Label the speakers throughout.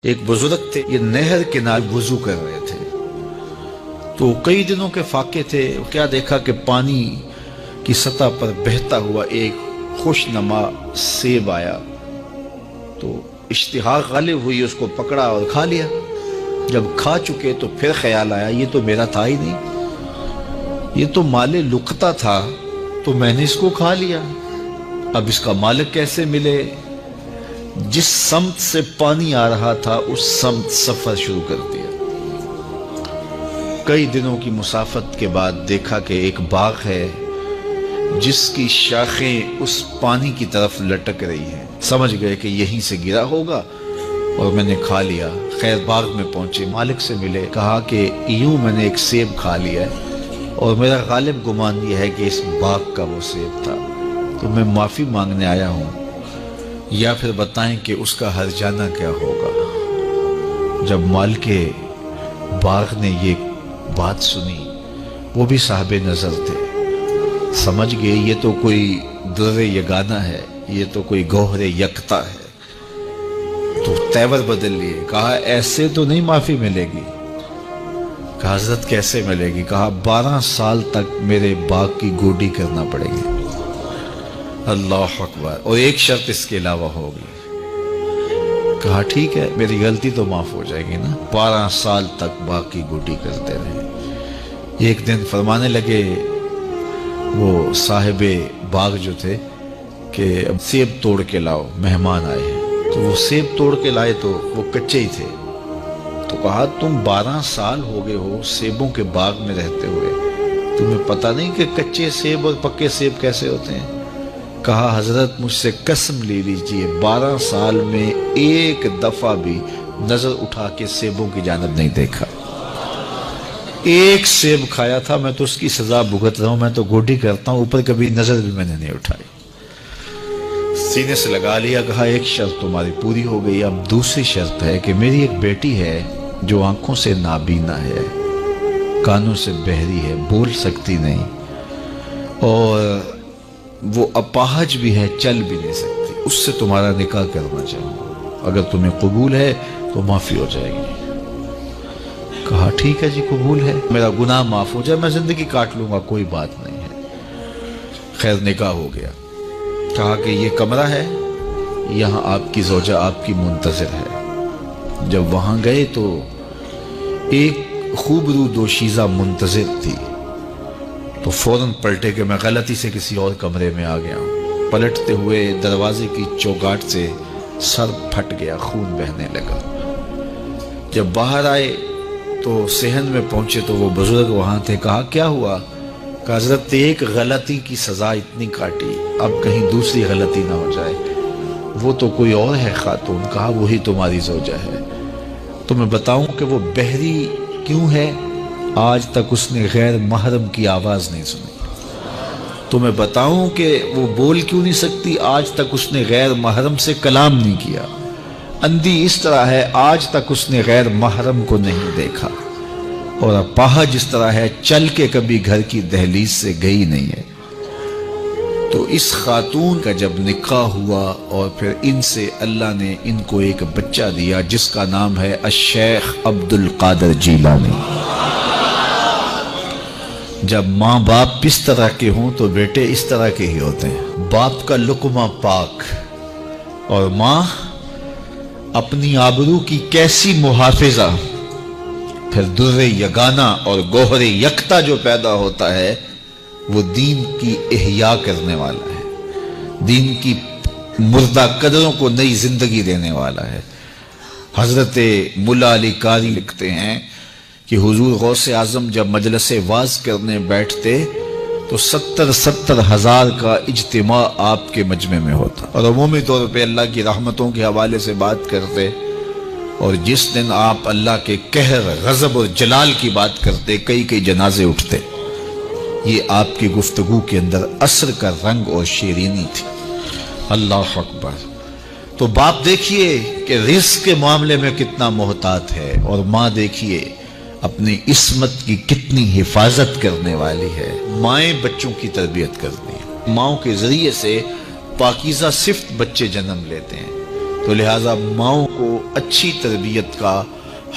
Speaker 1: ایک بزرگ تھے، یہ نہر کنار وضو کر رہے تھے تو کئی دنوں کے فاقے تھے۔ کیا دیکھا کہ پانی کی سطح پر بہتا ہوا ایک خوش نما سیب آیا تو اشتہا غالب ہوئی، اس کو پکڑا اور کھا لیا۔ جب کھا چکے تو پھر خیال آیا یہ تو میرا تھا ہی نہیں، یہ تو مال لقطہ تھا، تو میں نے اس کو کھا لیا، اب اس کا مالک کیسے ملے؟ جس سمت سے پانی آ رہا تھا اس سمت سفر شروع کر دیا۔ کئی دنوں کی مسافت کے بعد دیکھا کہ ایک باغ ہے جس کی شاخیں اس پانی کی طرف لٹک رہی ہیں۔ سمجھ گئے کہ یہیں سے گرا ہوگا اور میں نے کھا لیا۔ خیر باغ میں پہنچے، مالک سے ملے، کہا کہ یوں میں نے ایک سیب کھا لیا اور میرا غالب گمان یہ ہے کہ اس باغ کا وہ سیب تھا، تو میں معافی مانگنے آیا ہوں، یا پھر بتائیں کہ اس کا ہرجانہ کیا ہوگا۔ جب مالک باغ نے یہ بات سنی، وہ بھی صاحب نظر تھے، سمجھ گئے یہ تو کوئی در یگانہ ہے، یہ تو کوئی گوہر یکتا ہے، تو تیور بدل لیے، کہا ایسے تو نہیں معافی ملے گی۔ کہا حضرت کیسے ملے گی؟ کہا 12 سال تک میرے باغ کی گوڈی کرنا پڑے گی۔ اللہ اکبر، اور ایک شرط اس کے علاوہ ہوگی۔ کہا ٹھیک ہے، میری غلطی تو معاف ہو جائے گی نا۔ 12 سال تک باغ کی گوڈی کرتے رہے۔ ایک دن فرمانے لگے وہ صاحب باغ جو تھے کہ سیب توڑ کے لاؤ، مہمان آئے ہیں۔ تو وہ سیب توڑ کے لائے تو وہ کچے ہی تھے، تو کہا تم 12 سال ہو گئے ہو سیبوں کے باغ میں رہتے ہوئے، تمہیں پتہ نہیں کہ کچے سیب اور پکے سیب کیسے ہوتے ہیں؟ کہا حضرت مجھ سے قسم لے لیجئے 12 سال میں ایک دفعہ بھی نظر اٹھا کے سیبوں کی جانب نہیں دیکھا۔ ایک سیب کھایا تھا، میں تو اس کی سزا بھگت رہا ہوں، میں تو گوڈی کرتا ہوں، اوپر کبھی نظر بھی میں نے نہیں اٹھائی۔ سینے سے لگا لیا، کہا ایک شرط تمہاری پوری ہو گئی، اب دوسری شرط ہے کہ میری ایک بیٹی ہے جو آنکھوں سے نابینا ہے، کانوں سے بہری ہے، بول سکتی نہیں، اور وہ اپاہج بھی ہے، چل بھی نہیں سکتی، اس سے تمہارا نکاح کرنا چاہوں گا، اگر تمہیں قبول ہے تو معافی ہو جائے گی۔ کہا ٹھیک ہے جی قبول ہے، میرا گناہ معاف ہو جائے، میں زندگی کاٹ لوں گا، کوئی بات نہیں ہے۔ خیر نکاح ہو گیا۔ کہا کہ یہ کمرہ ہے، یہاں آپ کی زوجہ آپ کی منتظر ہے۔ جب وہاں گئے تو ایک خوبرو دوشیزہ منتظر تھی، تو فوراً پلٹے کہ میں غلطی سے کسی اور کمرے میں آ گیا ہوں۔ پلٹتے ہوئے دروازے کی چوگاٹ سے سر پھٹ گیا، خون بہنے لگا۔ جب باہر آئے تو صحن میں پہنچے تو وہ بزرگ وہاں تھے۔ کہا کیا ہوا؟ کہ حضرت ایک غلطی کی سزا اتنی کاٹی، اب کہیں دوسری غلطی نہ ہو جائے۔ وہ تو کوئی اور ہے خاتون۔ کہا وہی تمہاری زوجہ ہے۔ تو میں بتاؤں کہ وہ بہری کیوں ہے؟ آج تک اس نے غیر محرم کی آواز نہیں سنی۔ تو میں بتاؤں کہ وہ بول کیوں نہیں سکتی؟ آج تک اس نے غیر محرم سے کلام نہیں کیا۔ اندھی اس طرح ہے، آج تک اس نے غیر محرم کو نہیں دیکھا، اور اپاہج اس طرح ہے، چل کے کبھی گھر کی دہلیز سے گئی نہیں ہے۔ تو اس خاتون کا جب نکاح ہوا اور پھر ان سے اللہ نے ان کو ایک بچہ دیا جس کا نام ہے الشیخ عبد القادر جیلانی۔ جب ماں باپ اس طرح کے ہوں تو بیٹے اس طرح کے ہی ہوتے ہیں۔ باپ کا لقمہ پاک اور ماں اپنی آبرو کی کیسی محافظہ، پھر در یگانہ اور گوہر یکتا جو پیدا ہوتا ہے وہ دین کی احیاء کرنے والا ہے، دین کی مردہ قدروں کو نئی زندگی دینے والا ہے۔ حضرت ملا علی قاری لکھتے ہیں کہ حضور غوث اعظم جب مجلس واعظ کرنے بیٹھتے تو 70 ہزار کا اجتماع آپ کے مجمع میں ہوتا، اور عمومی طور پہ اللہ کی رحمتوں کے حوالے سے بات کرتے، اور جس دن آپ اللہ کے قہر، غضب اور جلال کی بات کرتے کئی جنازے اٹھتے۔ یہ آپ کی گفتگو کے اندر عصر کا رنگ اور شیرینی تھی۔ اللہ اکبر۔ تو باپ دیکھیے کہ رزق کے معاملے میں کتنا محتاط ہے، اور ماں دیکھیے اپنی عصمت کی کتنی حفاظت کرنے والی ہے۔ مائیں بچوں کی تربیت کرتی ہیں، ماؤں کے ذریعے سے پاکیزہ صفت بچے جنم لیتے ہیں۔ تو لہٰذا ماؤں کو اچھی تربیت کا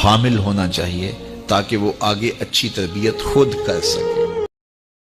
Speaker 1: حامل ہونا چاہیے تاکہ وہ آگے اچھی تربیت خود کر سکے۔